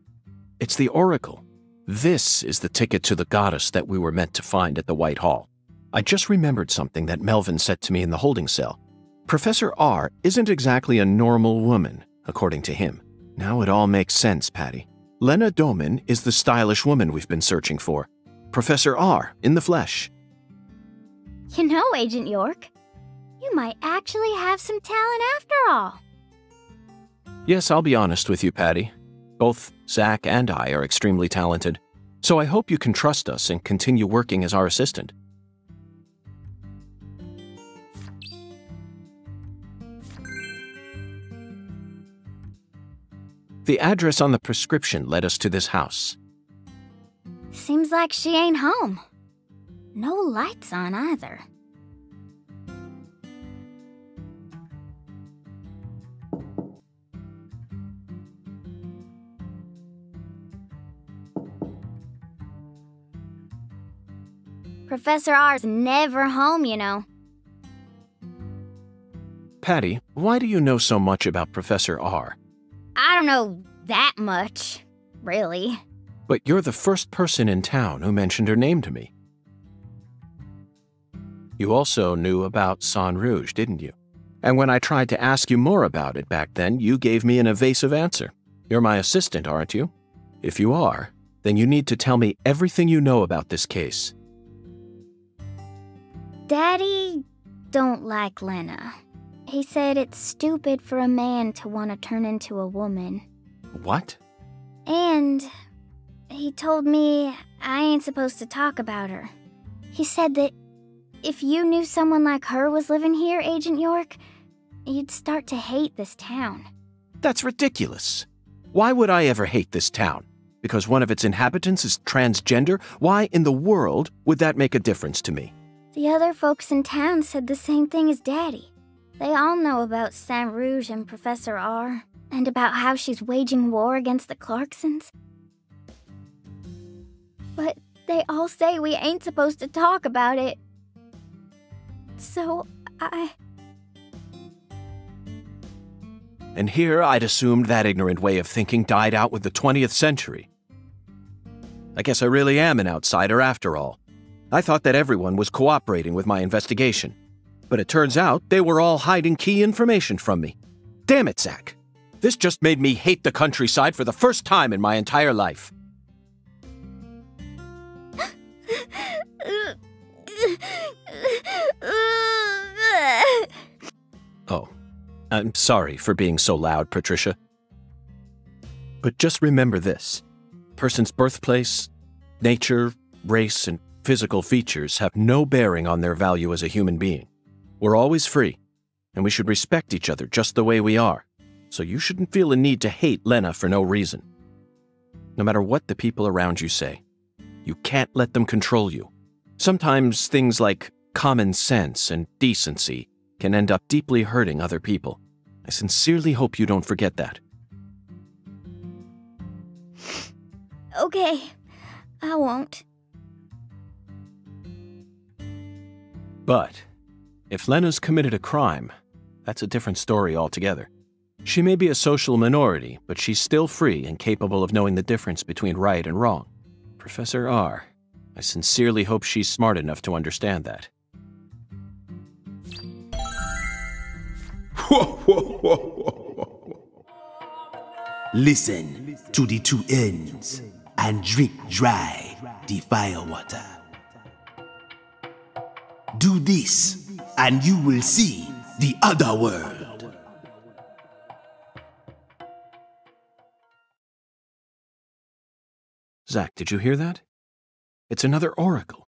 It's the oracle. This is the ticket to the goddess that we were meant to find at the White Hall. I just remembered something that Melvin said to me in the holding cell. Professor R isn't exactly a normal woman, according to him. Now it all makes sense, Patty. Lena Doman is the stylish woman we've been searching for. Professor R in the flesh. You know, Agent York, you might actually have some talent after all. Yes, I'll be honest with you, Patty. Both Zach and I are extremely talented, so I hope you can trust us and continue working as our assistant. The address on the prescription led us to this house. Seems like she ain't home. No lights on either. Professor R's never home, you know. Patty, why do you know so much about Professor R? I don't know that much, really. But you're the first person in town who mentioned her name to me. You also knew about San Rouge, didn't you? And when I tried to ask you more about it back then, you gave me an evasive answer. You're my assistant, aren't you? If you are, then you need to tell me everything you know about this case. Daddy don't like Lena. He said it's stupid for a man to want to turn into a woman. What? And he told me I ain't supposed to talk about her. He said that if you knew someone like her was living here, Agent York, you'd start to hate this town. That's ridiculous. Why would I ever hate this town? Because one of its inhabitants is transgender? Why in the world would that make a difference to me? The other folks in town said the same thing as Daddy. They all know about Saint Rouge and Professor R, and about how she's waging war against the Clarksons. But they all say we ain't supposed to talk about it. So, And here I'd assumed that ignorant way of thinking died out with the 20th century. I guess I really am an outsider after all. I thought that everyone was cooperating with my investigation. But it turns out they were all hiding key information from me. Damn it, Zach. This just made me hate the countryside for the first time in my entire life. Oh, I'm sorry for being so loud, Patricia. But just remember this. A person's birthplace, nature, race, and physical features have no bearing on their value as a human being. We're always free, and we should respect each other just the way we are, so you shouldn't feel a need to hate Lena for no reason. No matter what the people around you say, you can't let them control you. Sometimes things like common sense and decency can end up deeply hurting other people. I sincerely hope you don't forget that. Okay, I won't. But if Lena's committed a crime, that's a different story altogether. She may be a social minority, but she's still free and capable of knowing the difference between right and wrong. Professor R, I sincerely hope she's smart enough to understand that. Listen to the two ends and drink dry the firewater. Do this, and you will see the other world. Zach, did you hear that? It's another oracle.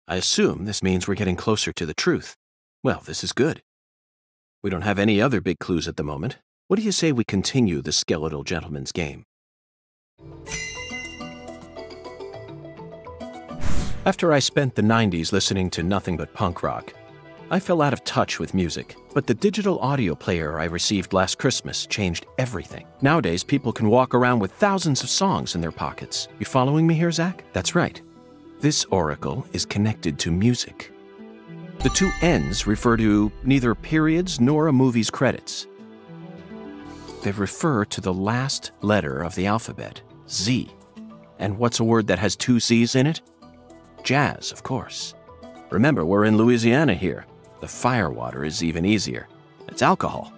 I assume this means we're getting closer to the truth. Well, this is good. We don't have any other big clues at the moment. What do you say we continue the skeletal gentleman's game? After I spent the 90s listening to nothing but punk rock, I fell out of touch with music, but the digital audio player I received last Christmas changed everything. Nowadays, people can walk around with thousands of songs in their pockets. You following me here, Zach? That's right. This oracle is connected to music. The two ends refer to neither periods nor a movie's credits. They refer to the last letter of the alphabet, Z. And what's a word that has two C's in it? Jazz, of course. Remember, we're in Louisiana here. The firewater is even easier. It's alcohol.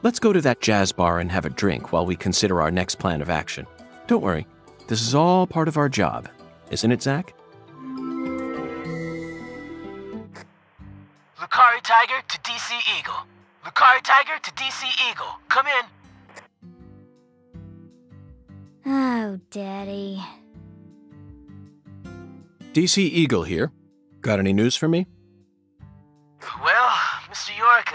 Let's go to that jazz bar and have a drink while we consider our next plan of action. Don't worry, this is all part of our job. Isn't it, Zach? Lucari Tiger to DC Eagle. Lucari Tiger to DC Eagle. Come in. Oh, Daddy. DC Eagle here. Got any news for me? Well, Mr. York,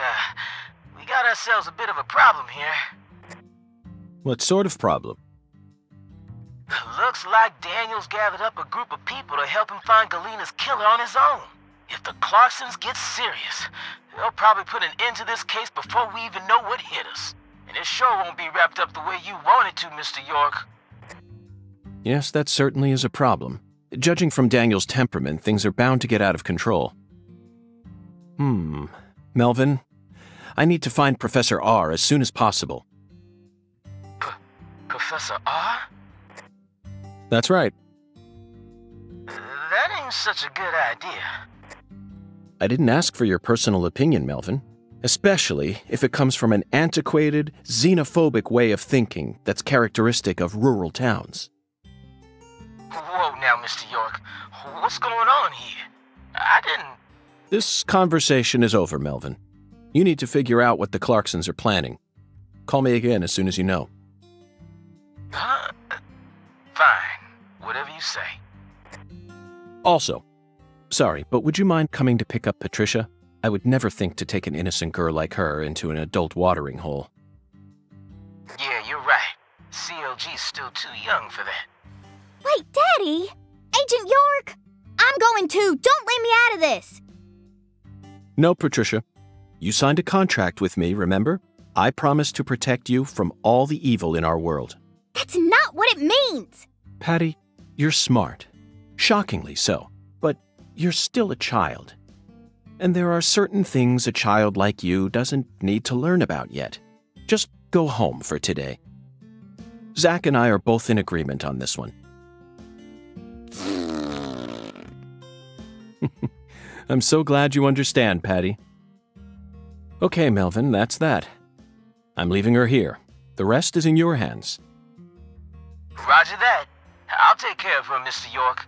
we got ourselves a bit of a problem here. What sort of problem? Looks like Daniel's gathered up a group of people to help him find Galina's killer on his own. If the Clarksons get serious, they'll probably put an end to this case before we even know what hit us. And it sure won't be wrapped up the way you want it to, Mr. York. Yes, that certainly is a problem. Judging from Daniel's temperament, things are bound to get out of control. Melvin, I need to find Professor R as soon as possible. Professor R? That's right. That ain't such a good idea. I didn't ask for your personal opinion, Melvin. Especially if it comes from an antiquated, xenophobic way of thinking that's characteristic of rural towns. Whoa now, Mr. York. What's going on here? I didn't... This conversation is over, Melvin. You need to figure out what the Clarksons are planning. Call me again as soon as you know. Huh? Fine. Whatever you say. Also, sorry, but would you mind coming to pick up Patricia? I would never think to take an innocent girl like her into an adult watering hole. Yeah, you're right. CLG's still too young for that. Wait, Daddy! Agent York! I'm going too! Don't leave me out of this! No, Patricia. You signed a contract with me, remember? I promised to protect you from all the evil in our world. That's not what it means! Patty, you're smart. Shockingly so. But you're still a child. And there are certain things a child like you doesn't need to learn about yet. Just go home for today. Zach and I are both in agreement on this one. I'm so glad you understand, Patty. Okay, Melvin, that's that. I'm leaving her here. The rest is in your hands. Roger that. I'll take care of her, Mr. York.